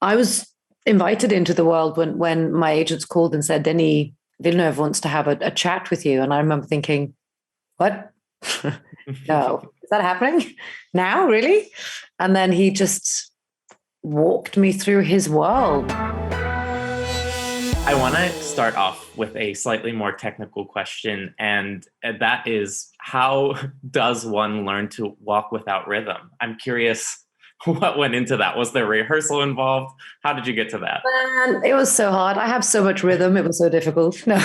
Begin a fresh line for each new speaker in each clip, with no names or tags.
I was invited into the world when my agents called and said, Denis Villeneuve wants to have a chat with you. And I remember thinking, what? No, is that happening now? Really? And then he just walked me through his world.
I want to start off with a slightly more technical question, and that is, how does one learn to walk without rhythm? I'm curious what went into that. Was there rehearsal involved? How did you get to that?
Man, it was so hard. I have so much rhythm. It was so difficult. No.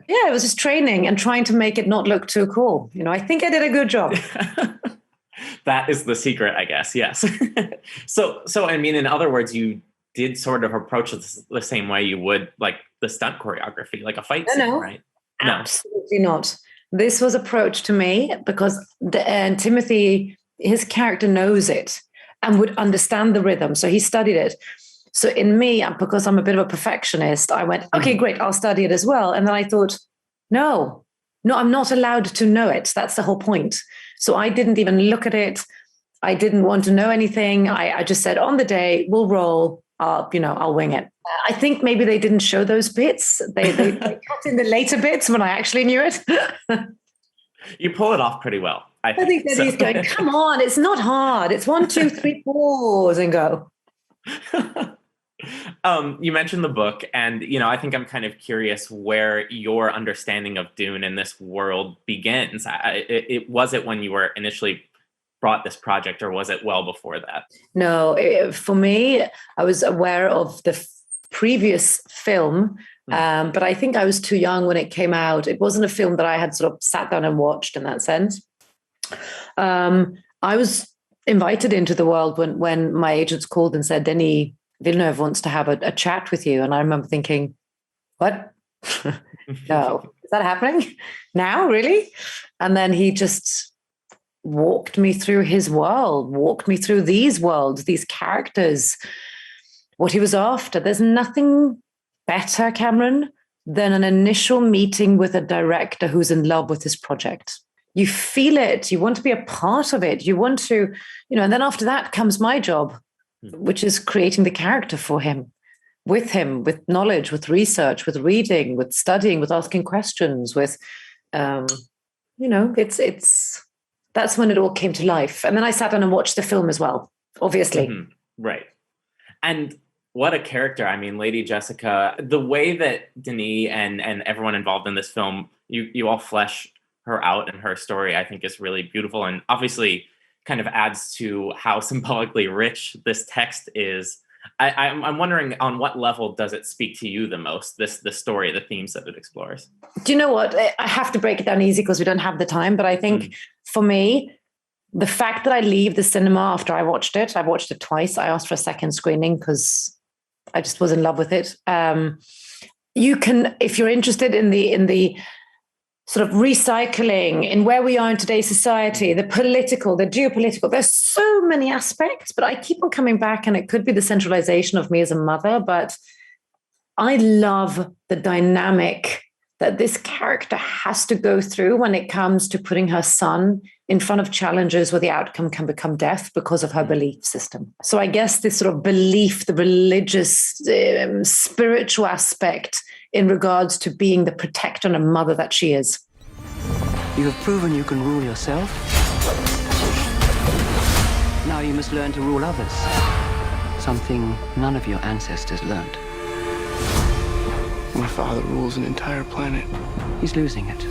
Yeah, it was just training and trying to make it not look too cool. I think I did a good job.
That is the secret, I guess. Yes. So I mean, in other words, you did sort of approach it the same way you would like the stunt choreography, like a fight scene, right?
No, absolutely not. This was approached to me because Timothy, his character knows it and would understand the rhythm. So he studied it. So in me, because I'm a bit of a perfectionist, I went, okay, great, I'll study it as well. And then I thought, no, I'm not allowed to know it. That's the whole point. So I didn't even look at it. I didn't want to know anything. I just said, on the day, we'll roll. I'll wing it. I think maybe they didn't show those bits. They cut in the later bits when I actually knew it.
You pull it off pretty well.
I think that he's going, come on, it's not hard. It's 1, 2, 3, 4, and go.
You mentioned the book, and I think I'm kind of curious where your understanding of Dune and this world begins. Was it when you were initially brought this project, or was it well before that?
No, for me, I was aware of the previous film, but I think I was too young when it came out. It wasn't a film that I had sort of sat down and watched in that sense. I was invited into the world when my agents called and said, Denis Villeneuve wants to have a chat with you. And I remember thinking, what? No, is that happening now? Really? And then he just walked me through his world, walked me through these worlds, these characters, what he was after. There's nothing better, Cameron, than an initial meeting with a director who's in love with his project. You feel it. You want to be a part of it. You want to, and then after that comes my job, which is creating the character for him, with knowledge, with research, with reading, with studying, with asking questions, with, it's that's when it all came to life. And then I sat down and watched the film as well, obviously.
Mm-hmm. Right. And what a character. I mean, Lady Jessica, the way that Denis and everyone involved in this film, you all flesh her out and her story, I think is really beautiful. And obviously kind of adds to how symbolically rich this text is. I'm wondering, on what level does it speak to you the most, the story, the themes that it explores?
Do you know what? I have to break it down easy because we don't have the time. But I think for me, the fact that I leave the cinema after I watched it twice. I asked for a second screening because I just was in love with it. You can, if you're interested in the sort of recycling in where we are in today's society, the political, the geopolitical, there's so many aspects, but I keep on coming back, and it could be the centralization of me as a mother, but I love the dynamic that this character has to go through when it comes to putting her son in front of challenges where the outcome can become death because of her belief system. So I guess this sort of belief, the religious, spiritual aspect in regards to being the protector and a mother that she is.
You have proven you can rule yourself. Now you must learn to rule others. Something none of your ancestors learned.
My father rules an entire planet.
He's losing it.